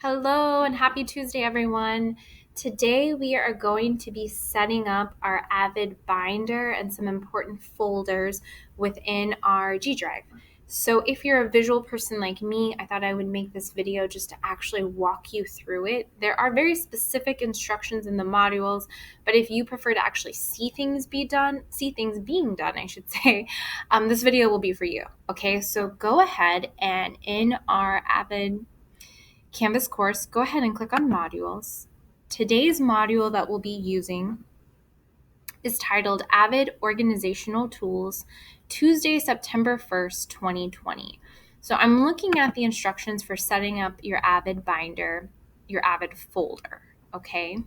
Hello and happy Tuesday, everyone. Today we are going to be setting up our AVID binder and some important folders within our G Drive. So if you're a visual person like me, I thought I would make this video just to actually walk you through it. There are very specific instructions in the modules, but if you prefer to actually see things being done, I should say, this video will be for you. Okay, so go ahead and in our AVID Canvas course, go ahead and click on modules. Today's module that we'll be using is titled AVID Organizational Tools, Tuesday, September 1st, 2020. So I'm looking at the instructions for setting up your AVID binder, your AVID folder, okay?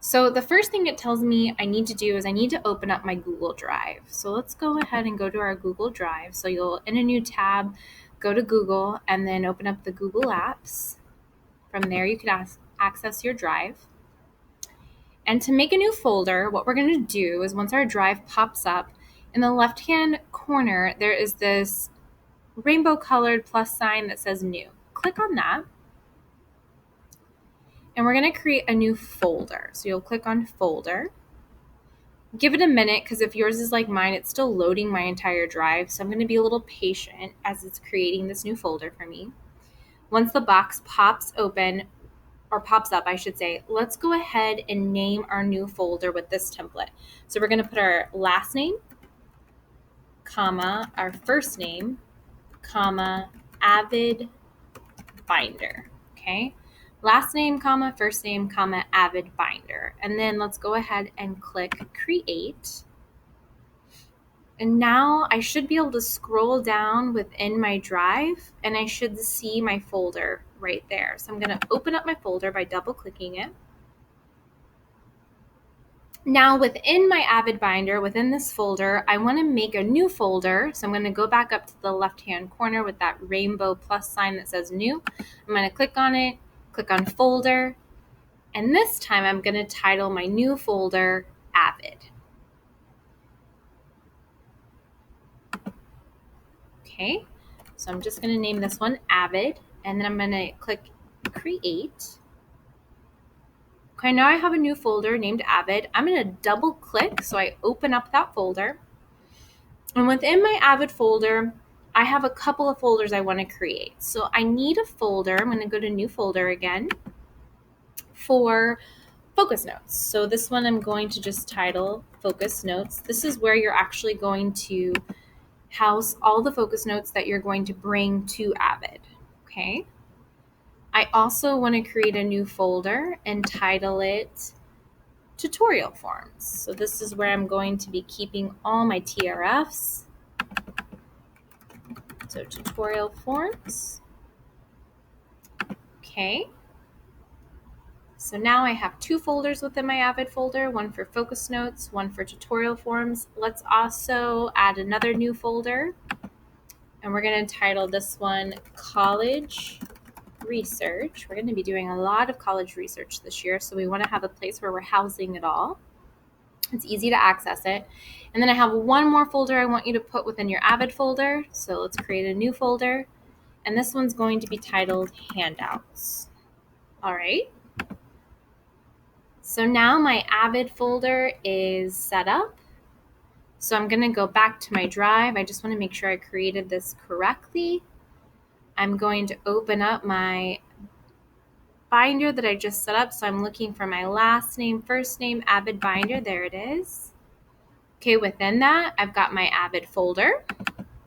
So the first thing it tells me I need to do is I need to open up my Google Drive. So let's go ahead and go to our Google Drive. So you'll, in a new tab, go to Google and then open up the Google Apps. From there, you can access your drive. And to make a new folder, what we're going to do is once our drive pops up, in the left-hand corner, there is this rainbow-colored plus sign that says New. Click on that. And we're going to create a new folder. So you'll click on Folder. Give it a minute because if yours is like mine, it's still loading my entire drive. So I'm going to be a little patient as it's creating this new folder for me. Once the box pops open, or pops up, I should say, let's go ahead and name our new folder with this template. So we're going to put our last name, comma, our first name, comma, AVID binder, okay? Last name, comma, first name, comma, AVID binder. And then let's go ahead and click create. And now I should be able to scroll down within my drive and I should see my folder right there. So I'm going to open up my folder by double clicking it. Now within my AVID binder, within this folder, I want to make a new folder. So I'm going to go back up to the left-hand corner with that rainbow plus sign that says new. I'm going to click on it, click on folder, and this time I'm going to title my new folder AVID. Okay, so I'm just going to name this one AVID, and then I'm going to click create. Okay, now I have a new folder named AVID. I'm going to double click so I open up that folder. And within my AVID folder, I have a couple of folders I want to create. So I need a folder. I'm going to go to new folder again for focus notes. So this one I'm going to just title focus notes. This is where you're actually going to house all the focus notes that you're going to bring to AVID. Okay. I also want to create a new folder and title it tutorial forms. So this is where I'm going to be keeping all my TRFs. So tutorial forms. Okay. So now I have two folders within my AVID folder, one for focus notes, one for tutorial forms. Let's also add another new folder. And we're going to title this one College Research. We're going to be doing a lot of college research this year, so we want to have a place where we're housing it all. It's easy to access it. And then I have one more folder I want you to put within your AVID folder. So let's create a new folder. And this one's going to be titled Handouts. All right. So now my AVID folder is set up. So I'm going to go back to my drive. I just want to make sure I created this correctly. I'm going to open up my binder that I just set up. So I'm looking for my last name, first name, AVID binder. There it is. Okay, within that, I've got my AVID folder.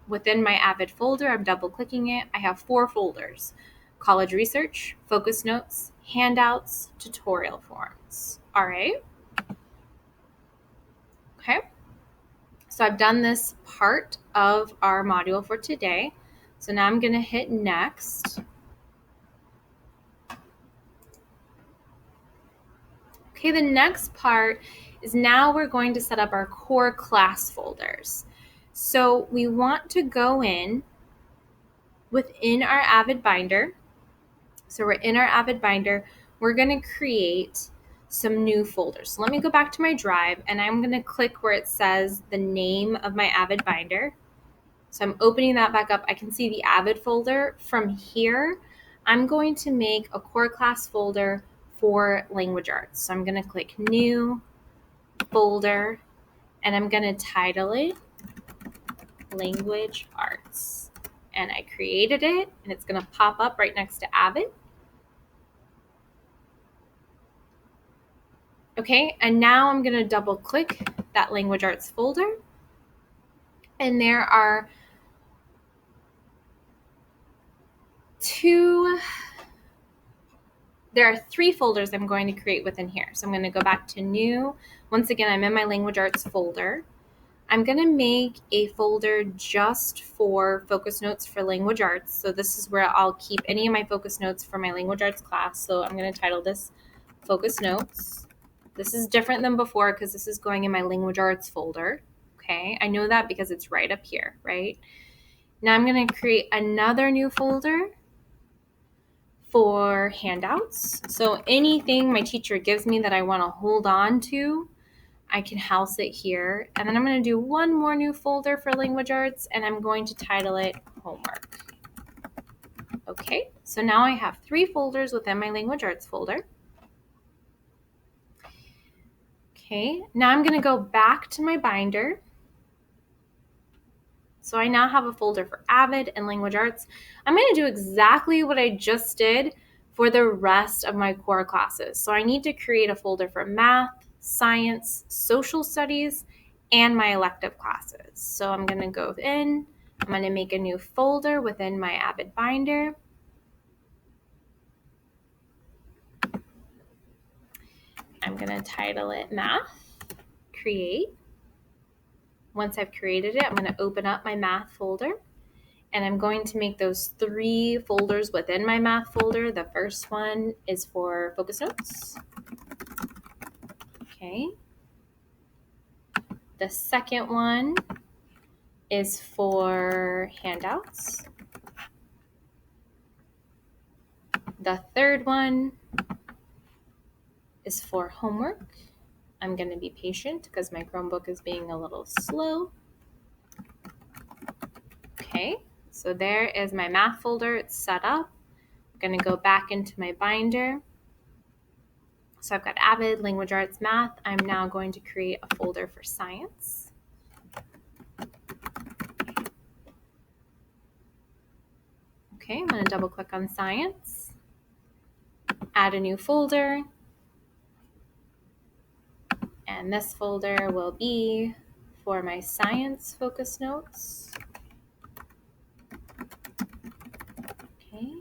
Within my AVID folder, I'm double clicking it. I have 4 folders: college research, focus notes, handouts, tutorial forms. All right. Okay. So I've done this part of our module for today. So now I'm going to hit next. Okay, the next part is now we're going to set up our core class folders. So we want to go in within our AVID binder. So we're in our AVID binder. We're going to create some new folders. So let me go back to my drive and I'm going to click where it says the name of my AVID binder. So I'm opening that back up. I can see the AVID folder. From here, I'm going to make a core class folder for language arts. So I'm going to click New Folder, and I'm going to title it Language Arts. And I created it, and it's going to pop up right next to AVID. Okay, and now I'm going to double click that language arts folder. And there are three folders I'm going to create within here. So I'm going to go back to New. Once again, I'm in my language arts folder. I'm going to make a folder just for focus notes for language arts. So this is where I'll keep any of my focus notes for my language arts class. So I'm going to title this Focus Notes. This is different than before because this is going in my language arts folder. Okay, I know that because it's right up here, right? Now I'm going to create another new folder for handouts. So anything my teacher gives me that I want to hold on to, I can house it here. And then I'm going to do one more new folder for language arts, and I'm going to title it Homework. Okay, so now I have 3 folders within my language arts folder. Okay, now I'm going to go back to my binder. So I now have a folder for AVID and language arts. I'm going to do exactly what I just did for the rest of my core classes. So I need to create a folder for math, science, social studies, and my elective classes. So I'm going to go in, I'm going to make a new folder within my AVID binder. I'm going to title it Math, Create. Once I've created it, I'm going to open up my math folder. And I'm going to make those 3 folders within my math folder. The first one is for focus notes. Okay. The second one is for handouts. The third one is for homework. I'm going to be patient because my Chromebook is being a little slow. Okay, so there is my math folder. It's set up. I'm going to go back into my binder. So I've got AVID, language arts, math. I'm now going to create a folder for science. Okay, I'm going to double click on science, add a new folder, and this folder will be for my science focus notes. Okay,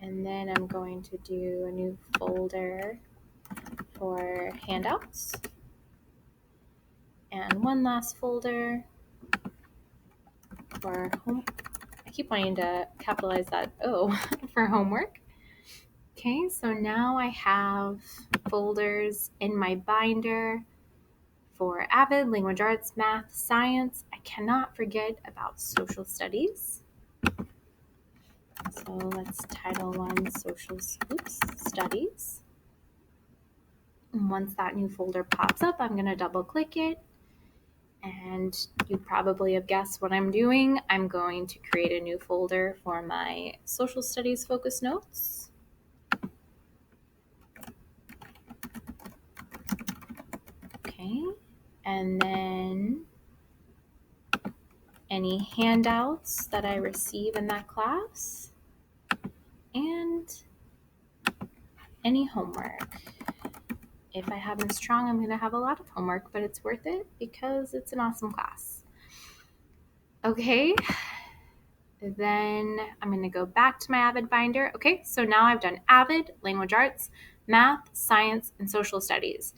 and then I'm going to do a new folder for handouts, and one last folder for home. I keep wanting to capitalize that O for homework. Okay, so now I have folders in my binder for AVID, language arts, math, science. I cannot forget about social studies. So let's title one social studies. And once that new folder pops up, I'm going to double click it. And you probably have guessed what I'm doing. I'm going to create a new folder for my social studies focus notes. Okay, and then any handouts that I receive in that class, and any homework. If I have them strong, I'm going to have a lot of homework, but it's worth it because it's an awesome class. Okay, then I'm going to go back to my AVID binder. Okay, so now I've done AVID, language arts, math, science, and social studies.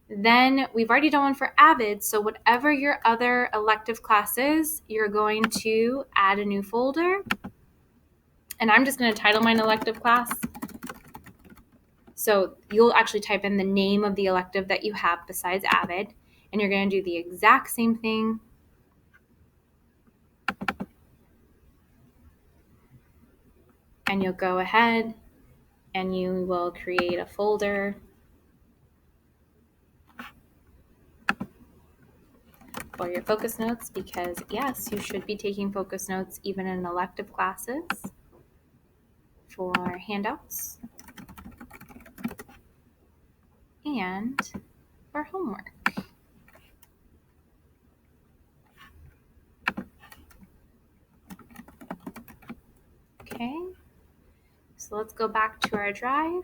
Then we've already done one for AVID, so whatever your other elective class is, you're going to add a new folder. And I'm just going to title mine elective class. So you'll actually type in the name of the elective that you have besides AVID, and you're going to do the exact same thing. And you'll go ahead and you will create a folder for your focus notes, because yes, you should be taking focus notes even in elective classes for handouts and for homework. Okay, so let's go back to our drive.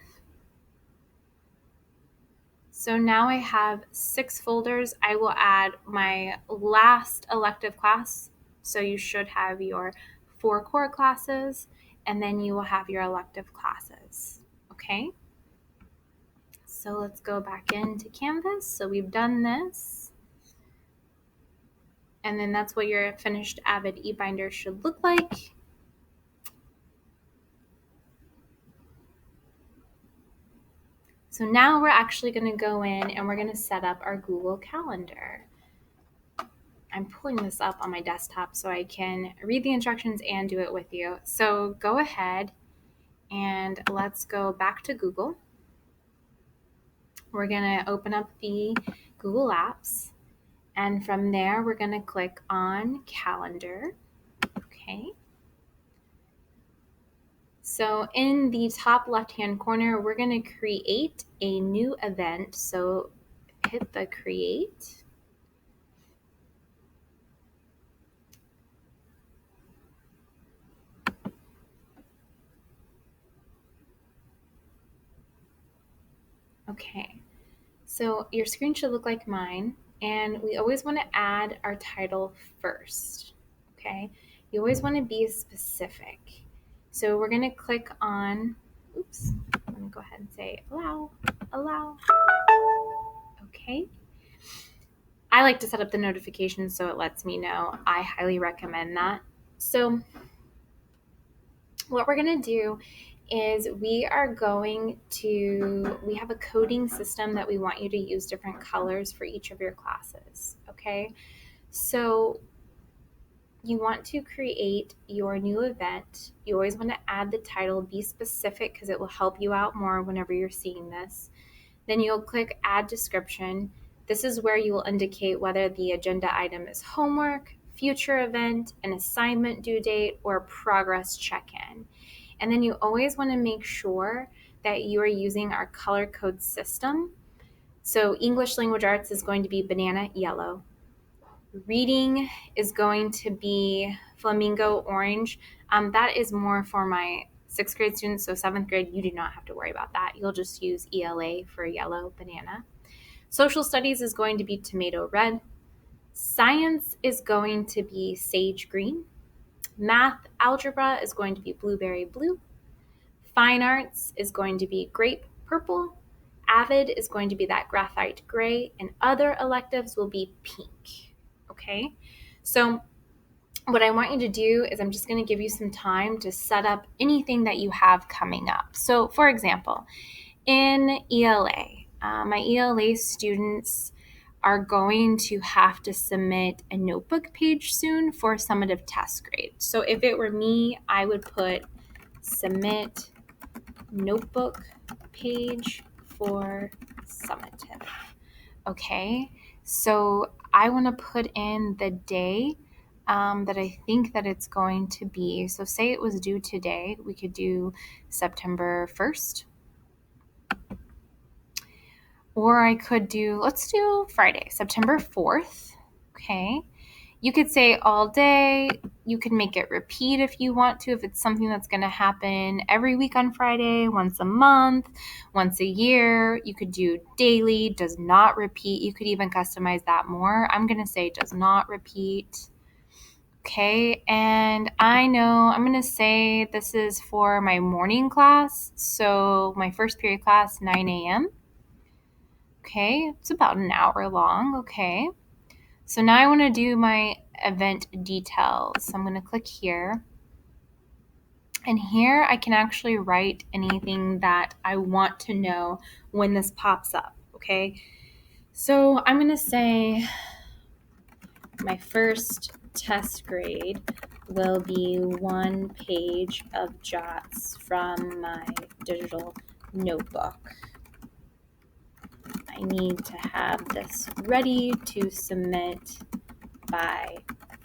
So now I have 6 folders. I will add my last elective class. So you should have your 4 core classes, and then you will have your elective classes. Okay? So let's go back into Canvas. So we've done this. And then that's what your finished AVID eBinder should look like. So now we're actually going to go in and we're going to set up our Google Calendar. I'm pulling this up on my desktop so I can read the instructions and do it with you. So go ahead and let's go back to Google. We're going to open up the Google Apps, and from there we're going to click on Calendar. Okay. So in the top left-hand corner, we're going to create a new event. So hit the create. Okay, so your screen should look like mine, and we always want to add our title first, okay? You always want to be specific. So we're going to click on, oops, I'm going to go ahead and say allow. Okay. I like to set up the notifications so it lets me know. I highly recommend that. So what we're going to do is we have a coding system that we want you to use different colors for each of your classes, okay? So you want to create your new event. You always want to add the title, be specific because it will help you out more whenever you're seeing this. Then you'll click add description. This is where you will indicate whether the agenda item is homework, future event, an assignment due date, or progress check-in. And then you always want to make sure that you are using our color code system. So English language arts is going to be banana yellow. Reading is going to be flamingo orange. That is more for my 6th grade students. So 7th grade, you do not have to worry about that. You'll just use ELA for yellow banana. Social studies is going to be tomato red. Science is going to be sage green. Math algebra is going to be blueberry blue. Fine arts is going to be grape purple. AVID is going to be that graphite gray, and other electives will be pink. Okay, so what I want you to do is I'm just going to give you some time to set up anything that you have coming up. So for example, in ELA, my ELA students are going to have to submit a notebook page soon for summative test grade. So if it were me, I would put submit notebook page for summative. Okay, so I want to put in the day that I think that it's going to be. So say it was due today, we could do September 1st. Or I could let's do Friday, September 4th. Okay. You could say all day. You can make it repeat if you want to, if it's something that's going to happen every week on Friday, once a month, once a year. You could do daily, does not repeat. You could even customize that more. I'm going to say does not repeat. Okay, and I know I'm going to say this is for my morning class. So my first period class, 9 a.m. Okay, it's about an hour long. Okay, so now I want to do my event details. So I'm going to click here. And here I can actually write anything that I want to know when this pops up. Okay, so I'm going to say my first test grade will be 1 page of jots from my digital notebook. I need to have this ready to submit by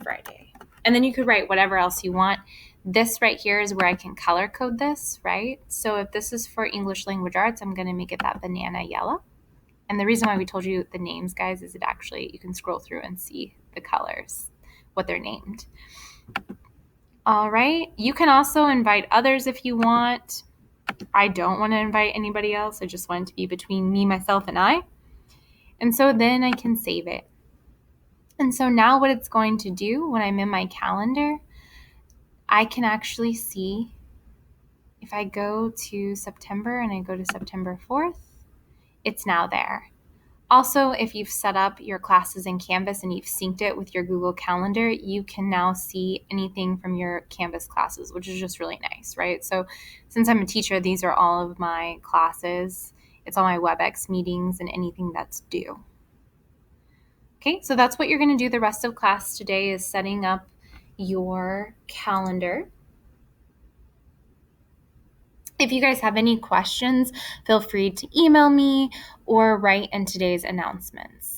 Friday. And then you could write whatever else you want. This right here is where I can color code this, right? So if this is for English language arts, I'm going to make it that banana yellow. And the reason why we told you the names, guys, is it actually, you can scroll through and see the colors, what they're named. All right. You can also invite others if you want. I don't want to invite anybody else. I just want it to be between me, myself, and I. And so then I can save it. And so now what it's going to do when I'm in my calendar, I can actually see if I go to September and I go to September 4th, it's now there. Also, if you've set up your classes in Canvas and you've synced it with your Google Calendar, you can now see anything from your Canvas classes, which is just really nice, right? So since I'm a teacher, these are all of my classes. It's all my WebEx meetings and anything that's due. Okay, so that's what you're going to do the rest of class today, is setting up your calendar. If you guys have any questions, feel free to email me or write in today's announcements.